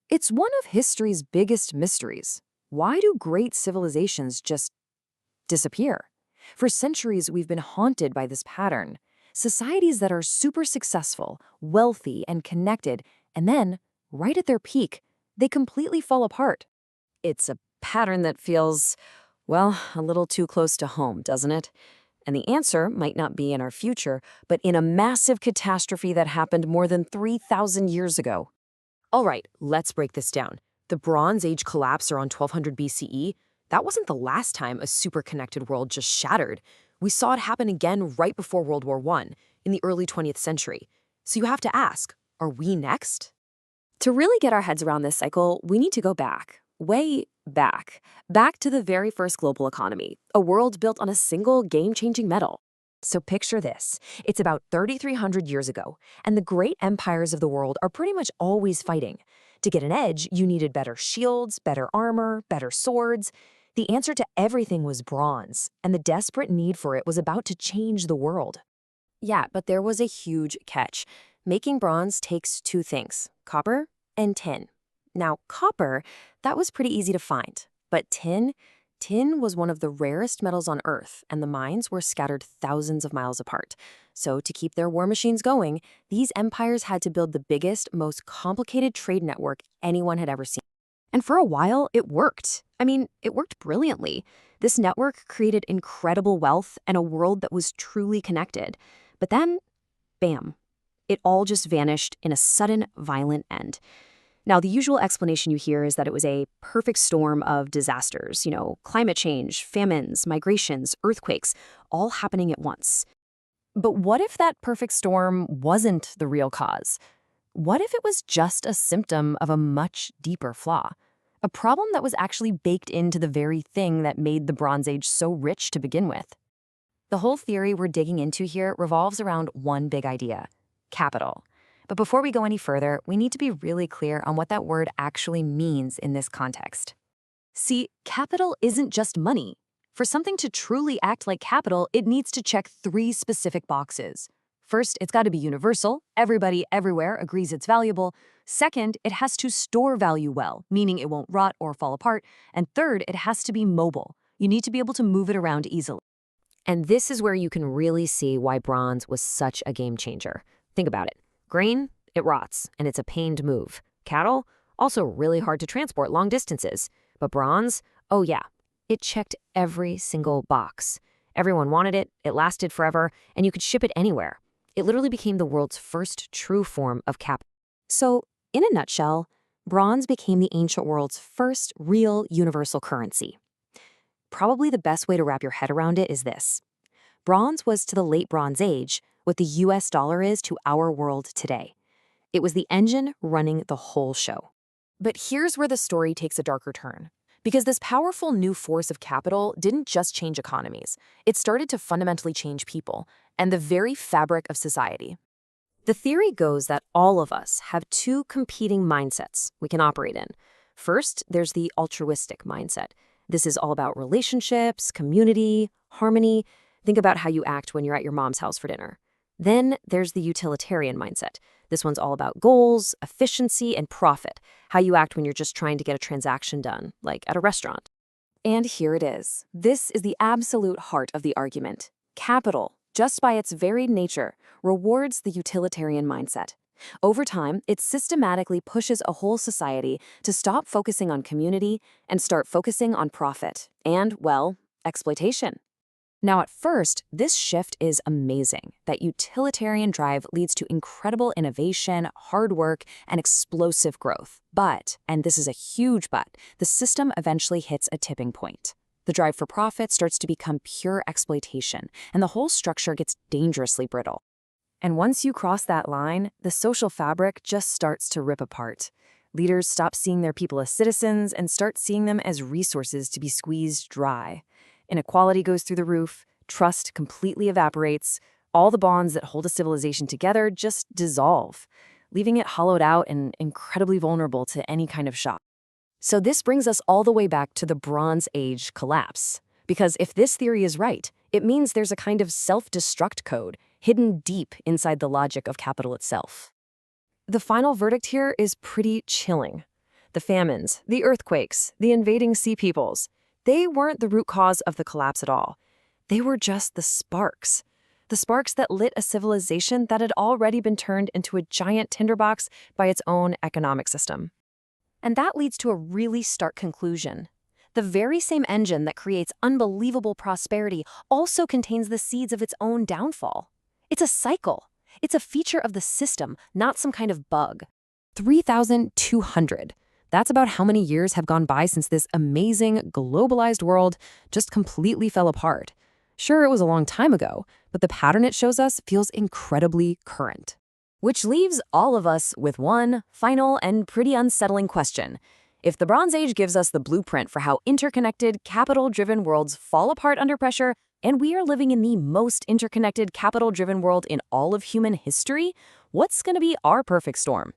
It's one of history's biggest mysteries. Why do great civilizations just disappear? For centuries, we've been haunted by this pattern. Societies that are super successful, wealthy, and connected, and then, right at their peak, they completely fall apart. It's a pattern that feels, well, a little too close to home, doesn't it? And the answer might not be in our future, but in a massive catastrophe that happened more than 3,000 years ago. All right, let's break this down. The Bronze Age collapse around 1200 BCE, that wasn't the last time a super-connected world just shattered. We saw it happen again right before World War I, in the early 20th century. So you have to ask, are we next? To really get our heads around this cycle, we need to go back, way back, back to the very first global economy, a world built on a single game-changing metal. So picture this. It's about 3,300 years ago, and the great empires of the world are pretty much always fighting. To get an edge, you needed better shields, better armor, better swords. The answer to everything was bronze, and the desperate need for it was about to change the world. Yeah, but there was a huge catch. Making bronze takes two things, copper and tin. Now, copper, that was pretty easy to find, but tin was one of the rarest metals on Earth, and the mines were scattered thousands of miles apart. So to keep their war machines going, these empires had to build the biggest, most complicated trade network anyone had ever seen. And for a while, it worked. It worked brilliantly. This network created incredible wealth and a world that was truly connected. But then, bam, it all just vanished in a sudden, violent end. Now, the usual explanation you hear is that it was a perfect storm of disasters, climate change, famines, migrations, earthquakes, all happening at once. But what if that perfect storm wasn't the real cause? What if it was just a symptom of a much deeper flaw? A problem that was actually baked into the very thing that made the Bronze Age so rich to begin with. The whole theory we're digging into here revolves around one big idea: capital. But before we go any further, we need to be really clear on what that word actually means in this context. See, capital isn't just money. For something to truly act like capital, it needs to check three specific boxes. First, it's got to be universal. Everybody, everywhere agrees it's valuable. Second, it has to store value well, meaning it won't rot or fall apart. And third, it has to be mobile. You need to be able to move it around easily. And this is where you can really see why bronze was such a game changer. Think about it. Grain, it rots, and it's a pain to move. Cattle, also really hard to transport long distances. But bronze, oh yeah, it checked every single box. Everyone wanted it, it lasted forever, and you could ship it anywhere. It literally became the world's first true form of capital. So, in a nutshell, bronze became the ancient world's first real universal currency. Probably the best way to wrap your head around it is this. Bronze was to the late Bronze Age what the US dollar is to our world today. It was the engine running the whole show. But here's where the story takes a darker turn. Because this powerful new force of capital didn't just change economies. It started to fundamentally change people and the very fabric of society. The theory goes that all of us have two competing mindsets we can operate in. First, there's the altruistic mindset. This is all about relationships, community, harmony. Think about how you act when you're at your mom's house for dinner. Then there's the utilitarian mindset. This one's all about goals, efficiency, and profit, how you act when you're just trying to get a transaction done, like at a restaurant. And here it is. This is the absolute heart of the argument. Capital, just by its very nature, rewards the utilitarian mindset. Over time, it systematically pushes a whole society to stop focusing on community and start focusing on profit and, well, exploitation. Now, at first, this shift is amazing. That utilitarian drive leads to incredible innovation, hard work, and explosive growth. But, and this is a huge but, the system eventually hits a tipping point. The drive for profit starts to become pure exploitation, and the whole structure gets dangerously brittle. And once you cross that line, the social fabric just starts to rip apart. Leaders stop seeing their people as citizens and start seeing them as resources to be squeezed dry. Inequality goes through the roof, trust completely evaporates, all the bonds that hold a civilization together just dissolve, leaving it hollowed out and incredibly vulnerable to any kind of shock. So this brings us all the way back to the Bronze Age collapse. Because if this theory is right, it means there's a kind of self-destruct code hidden deep inside the logic of capital itself. The final verdict here is pretty chilling. The famines, the earthquakes, the invading sea peoples, they weren't the root cause of the collapse at all. They were just the sparks. The sparks that lit a civilization that had already been turned into a giant tinderbox by its own economic system. And that leads to a really stark conclusion. The very same engine that creates unbelievable prosperity also contains the seeds of its own downfall. It's a cycle. It's a feature of the system, not some kind of bug. 3,200. That's about how many years have gone by since this amazing, globalized world just completely fell apart. Sure, it was a long time ago, but the pattern it shows us feels incredibly current. Which leaves all of us with one final and pretty unsettling question. If the Bronze Age gives us the blueprint for how interconnected, capital-driven worlds fall apart under pressure, and we are living in the most interconnected, capital-driven world in all of human history, what's going to be our perfect storm?